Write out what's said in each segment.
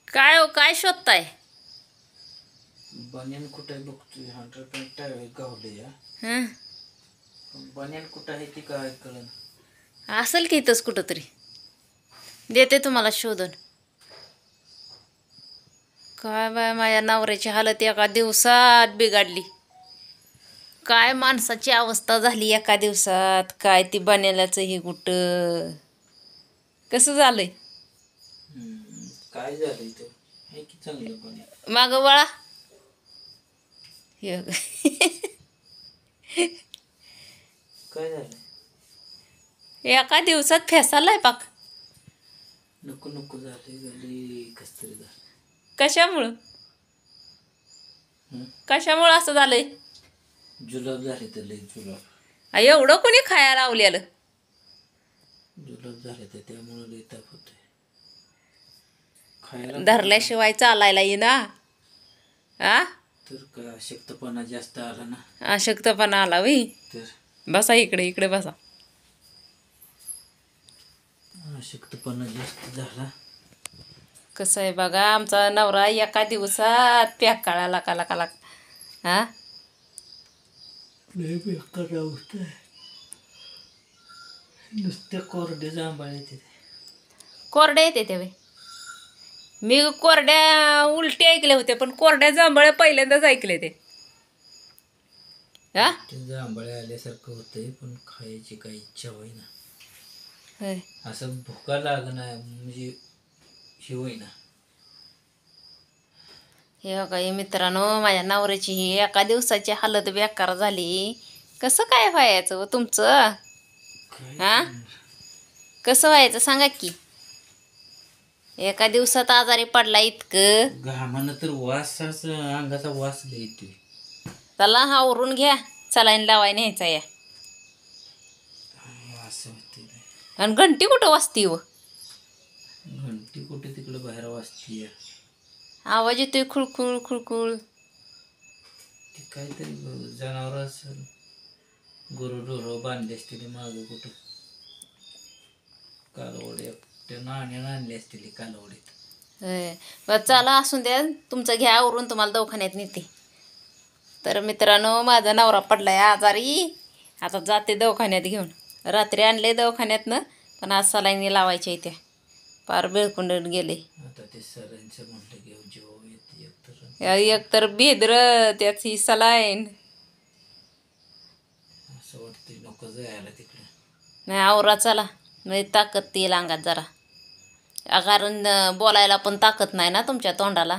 काय हो, काय शोधताय? बनियन कुठे बघतोय 100% गावले या हं? बनियन कुठं आहे ती काय कळन. असेल की इथंच कुठंतरी. देते तुम्हाला शोधून. काय बाय, माझ्या नवऱ्याची हालत एका दिवसात बिघडली. काय माणसाची अवस्था झाली एका दिवसात. काय ती बनेलाचं हे कुठं कसं झालंय. काय झालं इथं आहे की चांगलं बनियन. माग वळा. हे काय झालं. एका दिवसात फेसालाय पाक. नको नको झाले झाली कस तरी झालं. कशामुळं हं? कशामुळं असं झालंय? जुलाब झाले तर लई जुलाब. एवढं कोणी खायला लावलेलं? जुलाब झाले तर त्यामुळे लई ताप होतोय खायला. धरल्याशिवाय चालायला येईना. आ तर काय अशक्तपणा जास्त आला ना. अशक्तपणा आला वही. तर बसा इकडे, इकडे बसा. अशक्तपणा जास्त झाला. कसं आहे बघा, आमचा नवरा एका दिवसात पॅक काढायला काला हा. लई बेकार अवस्था आहे. नुसते कोरडे जांभळे येते. कोरड्या येते ते वे. मी कोरड्या उलटी ऐकले होते, पण कोरड्या जांभळ्या पहिल्यांदाच ऐकले ते. हा ते जांभळे आल्यासारखं होतंय पण खायची काही इच्छा होईना. होय. असं भुका लागणार म्हणजे हे होईना. हे बघा हे मित्रांनो, माझ्या नवऱ्याची ही एका दिवसाची हालत बेकार झाली. कसं काय व्हायचं व तुमचं? हा कसं व्हायचं सांगा की. एका दिवसात आजारी पडला इतकं. घामानं तर वासाच अंगाचा वास लई येतोय. चला आवरून घ्या, सलाईन लावाय न्यायचा या. असं होते. आणि घंटी कुठं वाजती व? घंटी कुठे तिकडे बाहेर वाजतीय. आवाज येतोय खुळखुळ खुळखुळ. ते काहीतरी जनावर असेल. गुरु ढोरं बांधले असतील मागं कुठं. कालवडे त्या नाण्यानं आणले असतील कालवडीत. बरं चला असून द्या, तुमचं घ्या आवरून, तुम्हाला दवाखान्यात नेते. तर मित्रांनो, माझा नवरा पडलाय आजारी. आता जाते दवाखान्यात घेऊन. रात्री आणले दवाखान्यातनं, पण आज सलाईनी लावायच्या इथे. पार बेळकुंडत गेले. आता ते सरांचं म्हटलं घेऊन जेव्हा येते एक तर बेद्र त्याची सलाईन. असं वाटतंय नको जायला तिकडे. नाही आवरा चला, म्हणजे ताकद येईल अंगात जरा. कारण बोलायला पण ताकद नाही ना तुमच्या तोंडाला.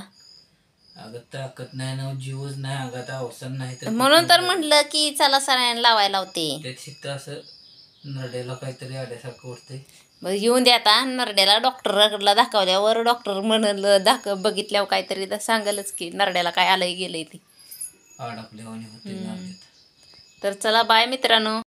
अगं ताकद नाही ना, जीवच नाही अंगात, अवसान नाही तर म्हणून तर म्हटलं की चला सलाईन लावायला लावते. त्यात असं नरड्याला काहीतरी आल्यासारखं वाटतंय. बरं येऊन द्या आता. नरड्याला डॉक्टरला दाखवल्यावर डॉक्टर म्हणाल बघितल्यावर काहीतरी सांगालच की नरड्याला काय आलंय गेलंय ते. अडकल्यावानी होते. तर चला बाय मित्रांनो.